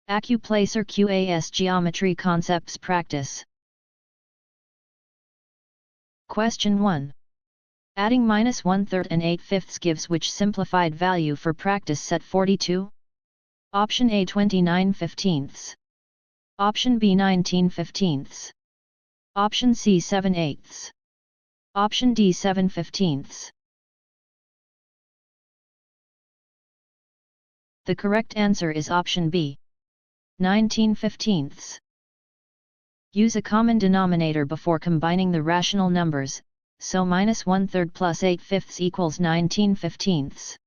Accuplacer QAS Geometry Concepts Practice. Question 1. Adding -1/3 and 8/5 gives which simplified value for practice set 42? Option A 29/15. Option B 19/15. Option C 7/8. Option D 7/15. The correct answer is option B, 19/15. Use a common denominator before combining the rational numbers, so -1/3 plus 8/5 equals 19/15.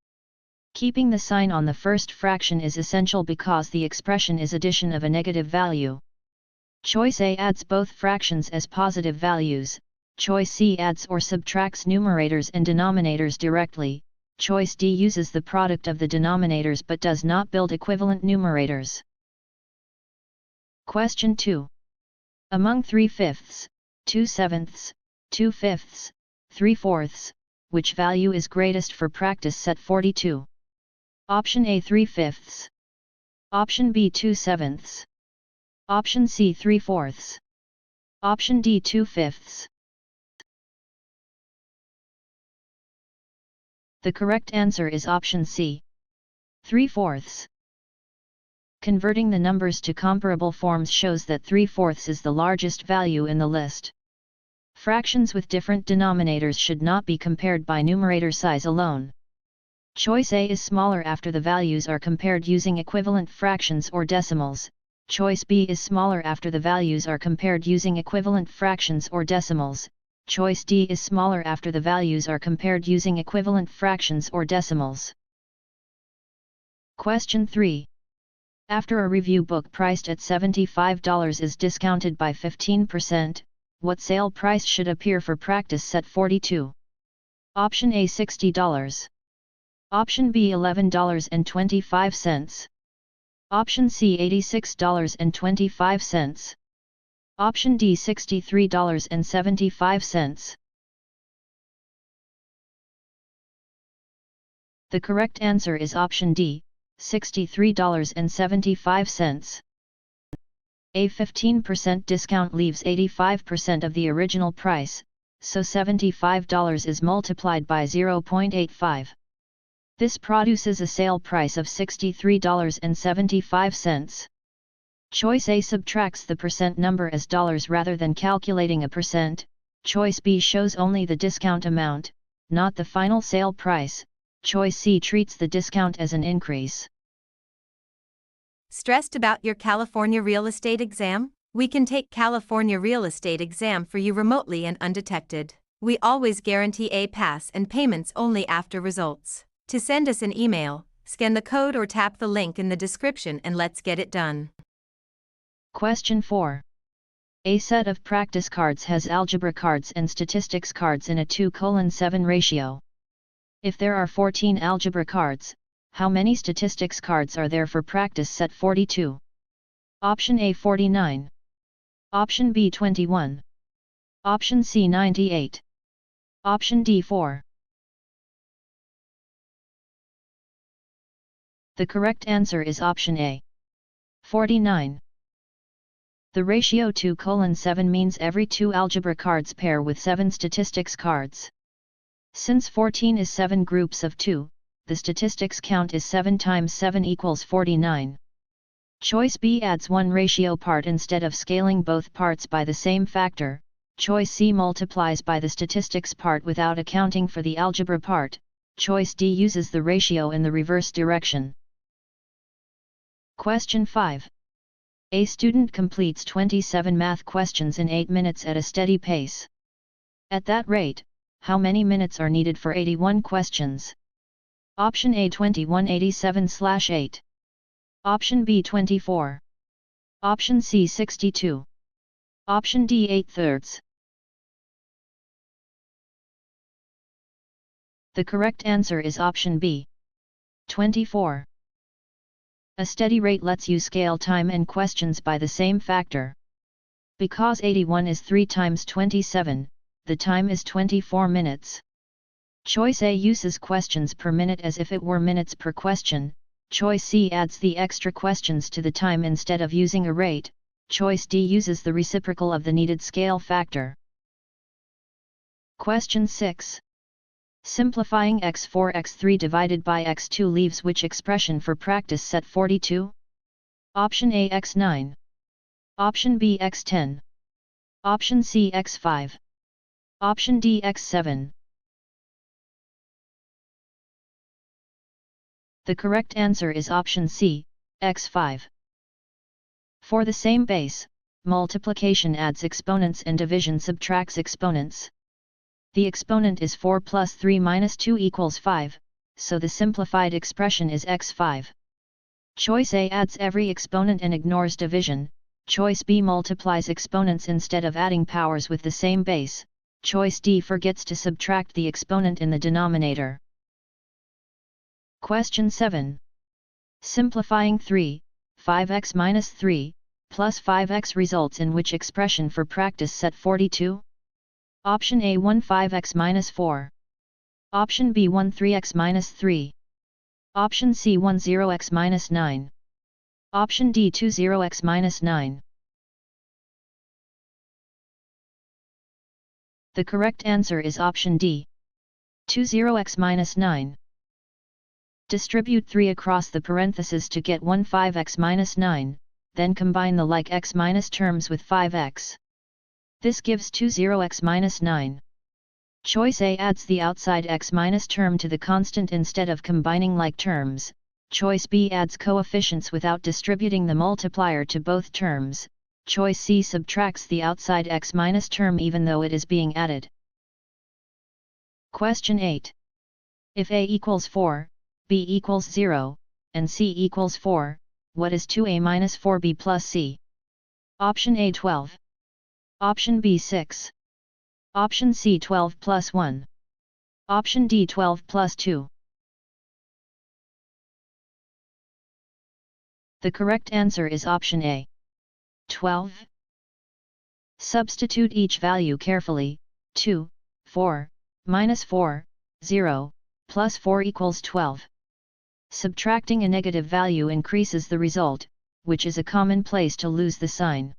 Keeping the sign on the first fraction is essential because the expression is addition of a negative value. Choice A adds both fractions as positive values, choice C adds or subtracts numerators and denominators directly, choice D uses the product of the denominators but does not build equivalent numerators. Question 2. Among 3/5, 2/7, 2/5, 3/4, which value is greatest for practice set 42? Option A 3/5. Option B 2/7. Option C 3/4. Option D 2/5. The correct answer is option C, 3/4. Converting the numbers to comparable forms shows that 3/4 is the largest value in the list. Fractions with different denominators should not be compared by numerator size alone. Choice A is smaller after the values are compared using equivalent fractions or decimals, choice B is smaller after the values are compared using equivalent fractions or decimals, choice D is smaller after the values are compared using equivalent fractions or decimals. Question 3. After a review book priced at $75 is discounted by 15%, what sale price should appear for practice set 42? Option A $60. Option B $11.25. Option C $86.25. Option D $63.75. The correct answer is option D, $63.75. A 15% discount leaves 85% of the original price, so $75 is multiplied by 0.85. This produces a sale price of $63.75. Choice A subtracts the percent number as dollars rather than calculating a percent, choice B shows only the discount amount, not the final sale price, choice C treats the discount as an increase. Stressed about your California real estate exam? We can take California real estate exam for you remotely and undetected. We always guarantee a pass and payments only after results. To send us an email, scan the code or tap the link in the description and let's get it done. Question 4. A set of practice cards has algebra cards and statistics cards in a 2:7 ratio. If there are 14 algebra cards, how many statistics cards are there for practice set 42? Option A 49. Option B 21. Option C 98. Option D 4. The correct answer is option A, 49. The ratio 2:7 means every 2 algebra cards pair with 7 statistics cards. Since 14 is 7 groups of 2, the statistics count is 7 times 7 equals 49. Choice B adds one ratio part instead of scaling both parts by the same factor, choice C multiplies by the statistics part without accounting for the algebra part, choice D uses the ratio in the reverse direction. Question 5. A student completes 27 math questions in 8 minutes at a steady pace. At that rate, how many minutes are needed for 81 questions? Option A 2187/8. Option B 24. Option C 62. Option D 8/3. The correct answer is option B, 24. A steady rate lets you scale time and questions by the same factor. Because 81 is 3 times 27, the time is 24 minutes. Choice A uses questions per minute as if it were minutes per question, Choice C adds the extra questions to the time instead of using a rate. Choice D uses the reciprocal of the needed scale factor. Question 6. Simplifying x4 x3 divided by x2 leaves which expression for practice set 42? Option A x9. Option B x10. Option C x5. Option D x7. The correct answer is option C, x5. For the same base, multiplication adds exponents and division subtracts exponents. The exponent is 4 plus 3 minus 2 equals 5, so the simplified expression is x5. Choice A adds every exponent and ignores division. Choice B multiplies exponents instead of adding powers with the same base. Choice D forgets to subtract the exponent in the denominator. Question 7. Simplifying 5x minus 3, plus 5x results in which expression for practice set 42? Option A 5x minus 4. Option B 3x minus 3. Option C 10x minus 9. Option D 20x minus 9. The correct answer is option D, 20x minus 9. Distribute 3 across the parentheses to get 5x minus 9, then combine the like x minus terms with 5x. This gives 20x minus 9. Choice A adds the outside x minus term to the constant instead of combining like terms. Choice B adds coefficients without distributing the multiplier to both terms. Choice C subtracts the outside x minus term even though it is being added. Question 8. If A equals 4, B equals 0, and C equals 4, what is 2A minus 4B plus C? Option A 12. Option B 6. Option C 12 plus 1. Option D 12 plus 2. The correct answer is option A, 12. Substitute each value carefully. 2, 4, minus 4, 0, plus 4 equals 12. Subtracting a negative value increases the result, which is a common place to lose the sign.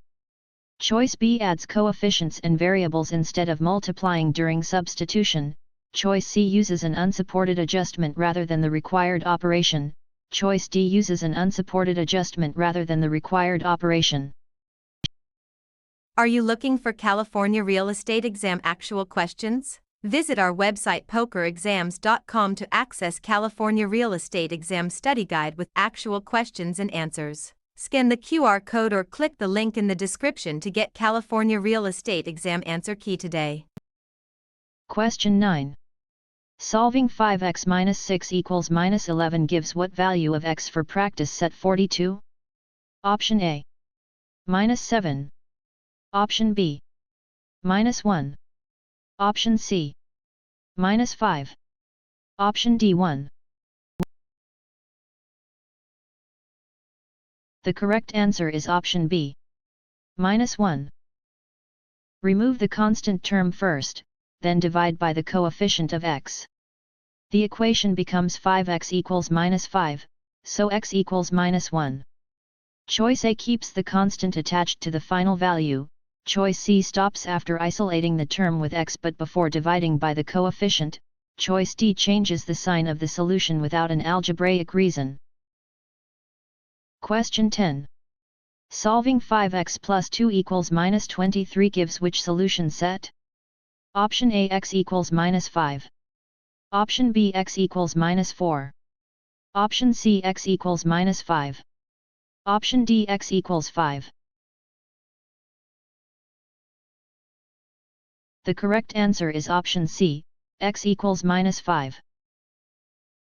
Choice B adds coefficients and variables instead of multiplying during substitution. Choice C uses an unsupported adjustment rather than the required operation. Choice D uses an unsupported adjustment rather than the required operation. Are you looking for California Real Estate Exam actual questions? Visit our website pokerexams.com to access California Real Estate Exam Study Guide with actual questions and answers. Scan the QR code or click the link in the description to get California Real Estate Exam answer key today. Question 9. Solving 5x minus 6 equals minus 11 gives what value of x for practice set 42? Option A, minus 7. Option B, minus 1. Option C, minus 5. Option D 1. The correct answer is option B, minus 1. Remove the constant term first, then divide by the coefficient of x. The equation becomes 5x equals minus 5, so x equals minus 1. Choice A keeps the constant attached to the final value. Choice C stops after isolating the term with x but before dividing by the coefficient. Choice D changes the sign of the solution without an algebraic reason. Question 10. Solving 5x plus 2 equals minus 23 gives which solution set? Option A x equals minus 5. Option B x equals minus 4. Option C x equals minus 5. Option D x equals 5. The correct answer is option C, x equals minus 5.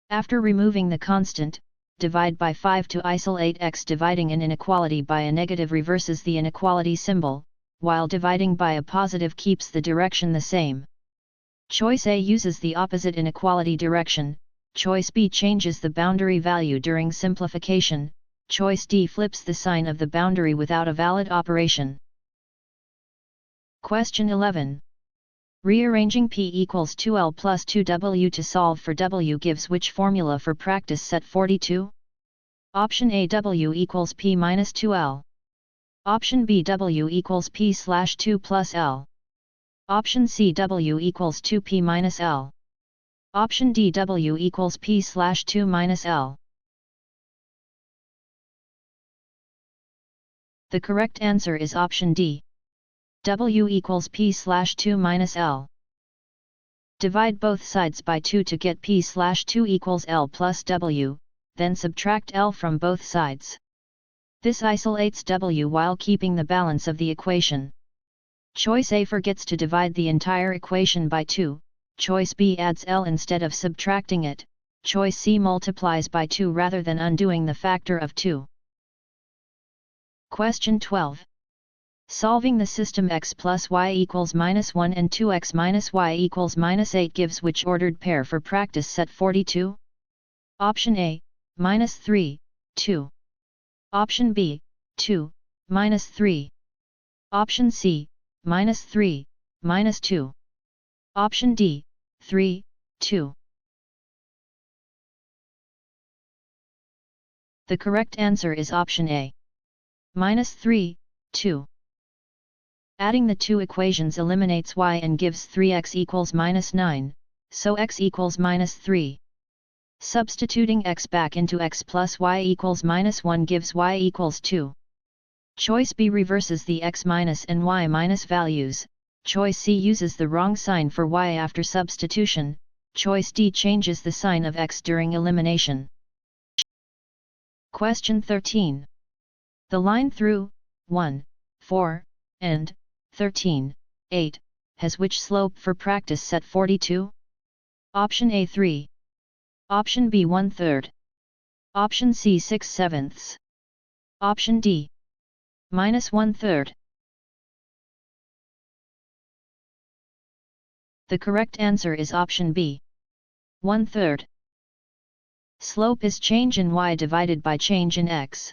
After removing the constant, divide by 5 to isolate x. Dividing an inequality by a negative reverses the inequality symbol, while dividing by a positive keeps the direction the same. Choice A uses the opposite inequality direction. Choice B changes the boundary value during simplification. Choice D flips the sign of the boundary without a valid operation. Question 11. Rearranging P equals 2L plus 2W to solve for W gives which formula for practice set 42? Option A, W equals P minus 2L. Option B, W equals P slash 2 plus L. Option C, W equals 2P minus L. Option D, W equals P slash 2 minus L. The correct answer is option D. W equals P slash 2 minus L. Divide both sides by 2 to get P slash 2 equals L plus W, then subtract L from both sides. This isolates W while keeping the balance of the equation. Choice A forgets to divide the entire equation by 2, choice B adds L instead of subtracting it, choice C multiplies by 2 rather than undoing the factor of 2. Question 12. Solving the system x plus y equals minus 1 and 2x minus y equals minus 8 gives which ordered pair for practice set 42? Option A, minus 3, 2. Option B, 2, minus 3. Option C, minus 3, minus 2. Option D, 3, 2. The correct answer is option A. Minus 3, 2. Adding the two equations eliminates y and gives 3x equals minus 9, so x equals minus 3. Substituting x back into x plus y equals minus 1 gives y equals 2. Choice B reverses the x minus and y minus values, choice C uses the wrong sign for y after substitution, choice D changes the sign of x during elimination. Question 13. The line through 1, 4, and 13, 8, has which slope for practice set 42? Option A 3. Option B 1/3. Option C 6/7. Option D minus 1/3. The correct answer is option B, 1/3. Slope is change in y divided by change in x.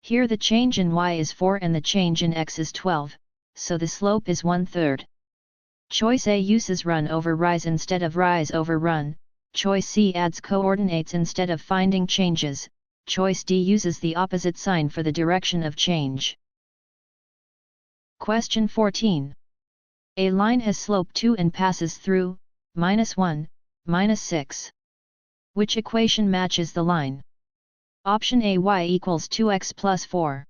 Here the change in y is 4 and the change in x is 12, so the slope is 1/3. Choice A uses run over rise instead of rise over run, choice C adds coordinates instead of finding changes, choice D uses the opposite sign for the direction of change. Question 14. A line has slope 2 and passes through -1, -6. Which equation matches the line? Option A, y equals 2x plus 4.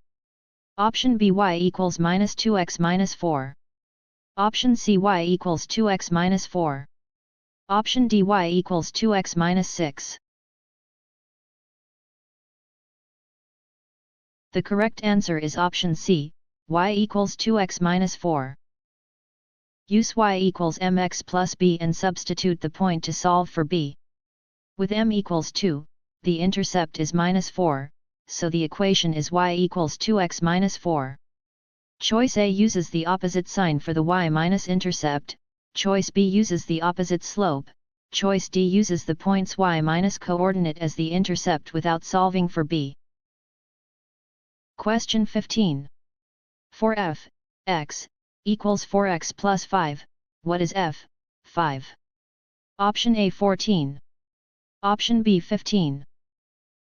Option B, y equals minus 2x minus 4. Option C, y equals 2x minus 4. Option D, y equals 2x minus 6. The correct answer is option C, y equals 2x minus 4. Use y equals mx plus b and substitute the point to solve for b. With m equals 2, the intercept is minus 4, so the equation is y equals 2x minus 4. Choice A uses the opposite sign for the y minus intercept, choice B uses the opposite slope, choice D uses the points y minus coordinate as the intercept without solving for b. Question 15. For f, x, equals 4x plus 5, what is f, 5? Option A 14. Option B 15.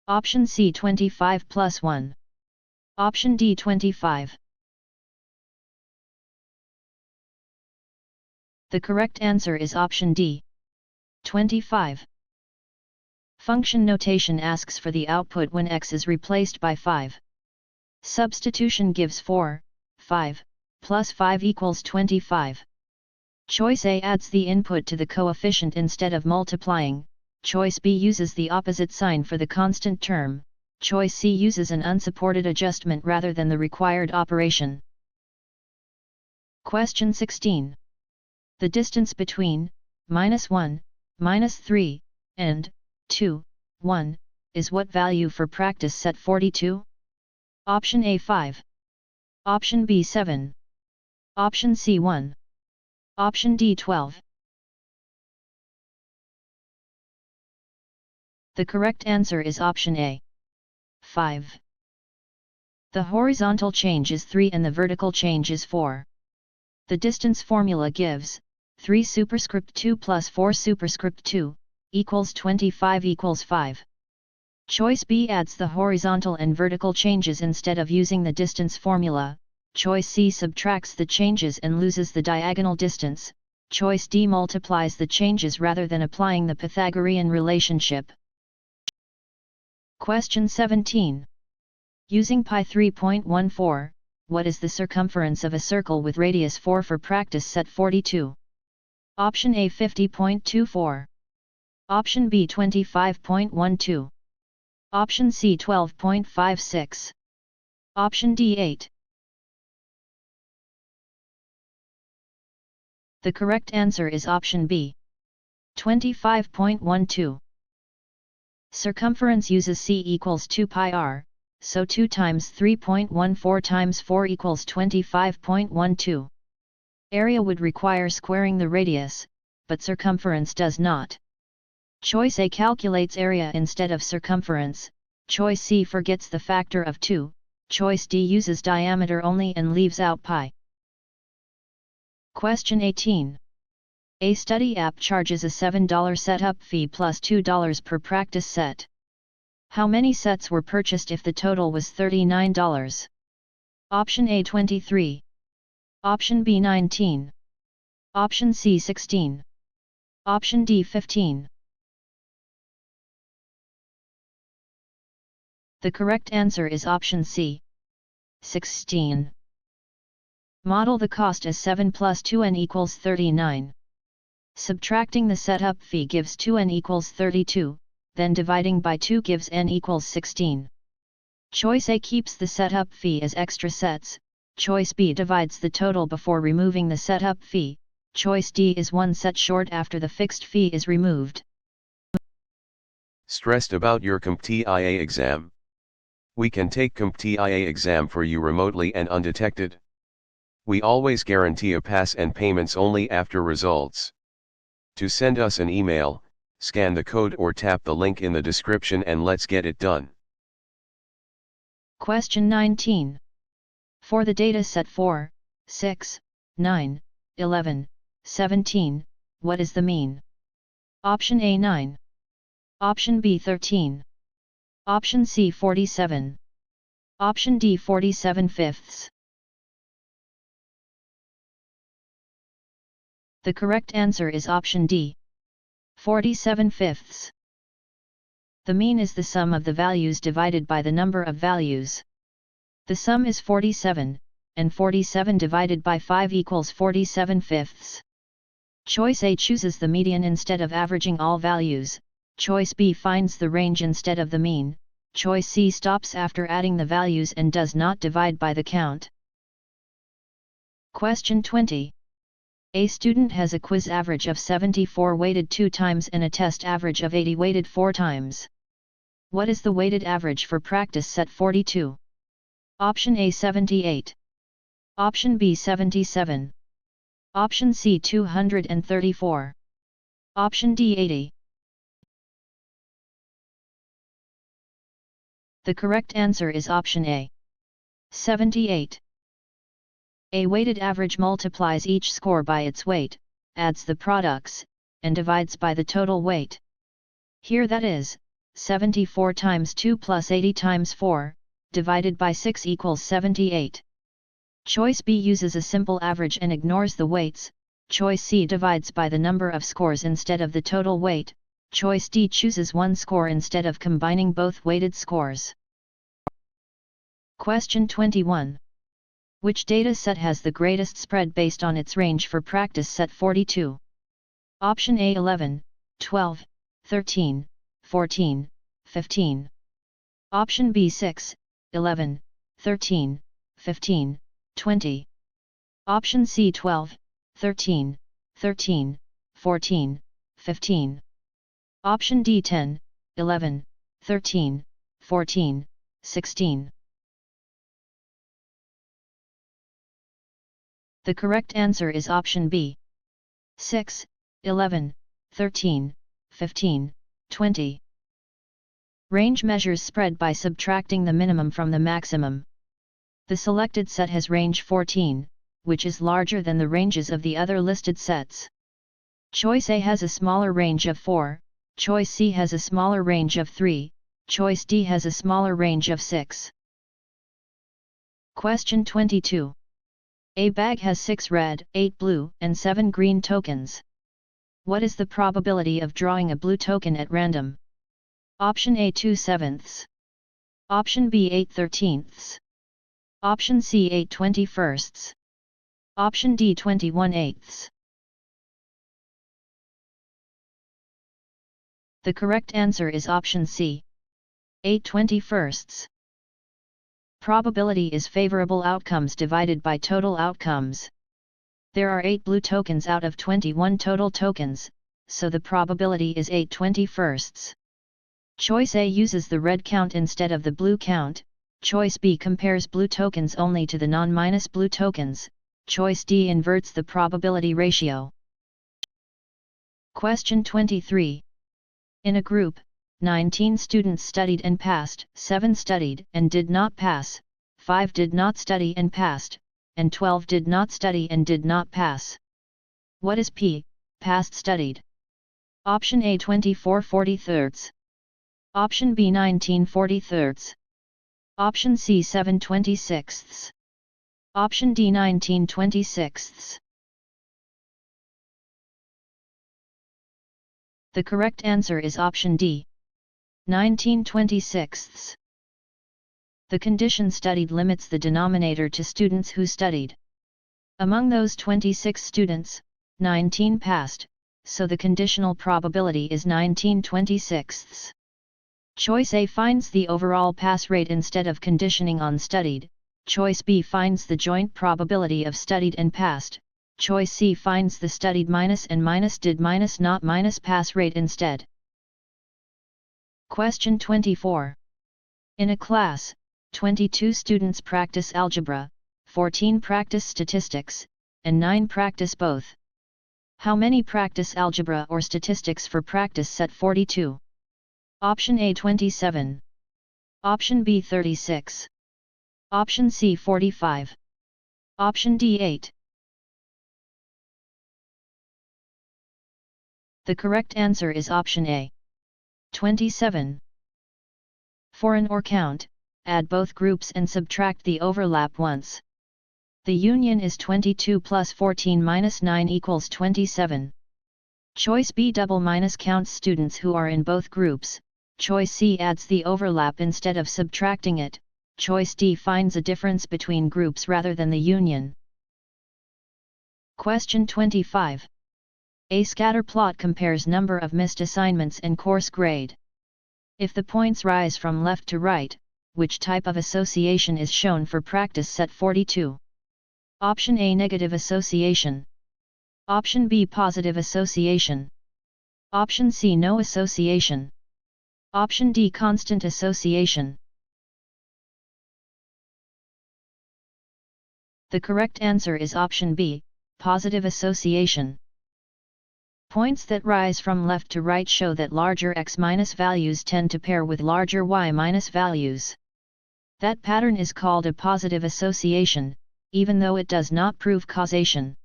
Option C 25 plus 1. Option D 25. The correct answer is option D, 25. Function notation asks for the output when x is replaced by 5. Substitution gives 4, 5, plus 5 equals 25. Choice A adds the input to the coefficient instead of multiplying, choice B uses the opposite sign for the constant term, choice C uses an unsupported adjustment rather than the required operation. Question 16. The distance between -1, -3, and 2, 1, is what value for practice set 42? Option A 5. Option B 7. Option C 1. Option D 12. The correct answer is option A, 5. The horizontal change is 3 and the vertical change is 4. The distance formula gives 3 superscript 2 plus 4 superscript 2 equals 25 equals 5. Choice B adds the horizontal and vertical changes instead of using the distance formula. Choice C subtracts the changes and loses the diagonal distance. Choice D multiplies the changes rather than applying the Pythagorean relationship. Question 17. Using Pi 3.14, what is the circumference of a circle with radius 4 for practice set 42? Option A 50.24. Option B 25.12. Option C 12.56. Option D 8. The correct answer is option B, 25.12. Circumference uses C equals 2 pi r, so 2 times 3.14 times 4 equals 25.12. Area would require squaring the radius, but circumference does not. Choice A calculates area instead of circumference. Choice C forgets the factor of 2. Choice D uses diameter only and leaves out pi. Question 18. A study app charges a $7 setup fee plus $2 per practice set. How many sets were purchased if the total was $39? Option A 23. Option B 19. Option C 16. Option D 15. The correct answer is option C, 16. Model the cost as 7 plus 2n equals 39. Subtracting the setup fee gives 2n equals 32, then dividing by 2 gives n equals 16. Choice A keeps the setup fee as extra sets. Choice B divides the total before removing the setup fee. Choice D is 1 set short after the fixed fee is removed. Stressed about your CompTIA exam? We can take CompTIA exam for you remotely and undetected. We always guarantee a pass and payments only after results. To send us an email, scan the code or tap the link in the description and let's get it done. Question 19. For the data set 4, 6, 9, 11, 17, what is the mean? Option A 9. Option B 13. Option C 47. Option D 47/5. The correct answer is option D, 47/5. The mean is the sum of the values divided by the number of values. The sum is 47, and 47 divided by 5 equals 47/5. Choice A chooses the median instead of averaging all values. Choice B finds the range instead of the mean. Choice C stops after adding the values and does not divide by the count. Question 20. A student has a quiz average of 74 weighted 2 times and a test average of 80 weighted 4 times. What is the weighted average for practice set 42? Option A 78. Option B 77. Option C 234. Option D 80. The correct answer is option A, 78. A weighted average multiplies each score by its weight, adds the products, and divides by the total weight. Here that is, 74 times 2 plus 80 times 4, divided by 6 equals 78. Choice B uses a simple average and ignores the weights. Choice C divides by the number of scores instead of the total weight. Choice D chooses one score instead of combining both weighted scores. Question 21. Which data set has the greatest spread based on its range for practice set 42? Option A 11, 12, 13, 14, 15. Option B 6, 11, 13, 15, 20. Option C 12, 13, 13, 14, 15. Option D 10, 11, 13, 14, 16. The correct answer is option B, 6, 11, 13, 15, 20. Range measures spread by subtracting the minimum from the maximum. The selected set has range 14, which is larger than the ranges of the other listed sets. Choice A has a smaller range of 4, Choice C has a smaller range of 3, Choice D has a smaller range of 6. Question 22. A bag has 6 red, 8 blue, and 7 green tokens. What is the probability of drawing a blue token at random? Option A 2/7. Option B 8/13. Option C 8/21. Option D 21/8. The correct answer is option C, 8/21. Probability is favorable outcomes divided by total outcomes. There are 8 blue tokens out of 21 total tokens, so the probability is 8/21. Choice A uses the red count instead of the blue count, Choice B compares blue tokens only to the non-blue tokens, Choice D inverts the probability ratio. Question 23. In a group, 19 students studied and passed, 7 studied and did not pass, 5 did not study and passed, and 12 did not study and did not pass. What is P, passed studied? Option A 24/43. Option B 19/43. Option C 7/26. Option D 19/26. The correct answer is option D, 19/26. The condition studied limits the denominator to students who studied. Among those 26 students, 19 passed, so the conditional probability is 19/26. Choice A finds the overall pass rate instead of conditioning on studied, Choice B finds the joint probability of studied and passed, Choice C finds the studied minus and minus did minus not minus pass rate instead. Question 24. In a class, 22 students practice algebra, 14 practice statistics, and 9 practice both. How many practice algebra or statistics for practice set 42? Option A 27. Option B 36. Option C 45. Option D 8. The correct answer is option A, 27. For an OR count, add both groups and subtract the overlap once. The union is 22 plus 14 minus 9 equals 27. Choice B double minus counts students who are in both groups, Choice C adds the overlap instead of subtracting it, Choice D finds a difference between groups rather than the union. Question 25. A scatter plot compares number of missed assignments and course grade. If the points rise from left to right, which type of association is shown for practice set 42? Option A negative association. Option B positive association. Option C no association. Option D constant association. The correct answer is option B, positive association. Points that rise from left to right show that larger x minus values tend to pair with larger y minus values. That pattern is called a positive association, even though it does not prove causation.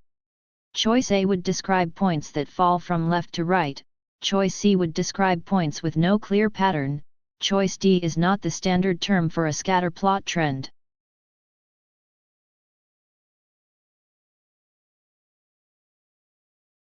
Choice A would describe points that fall from left to right, Choice C would describe points with no clear pattern, Choice D is not the standard term for a scatter plot trend.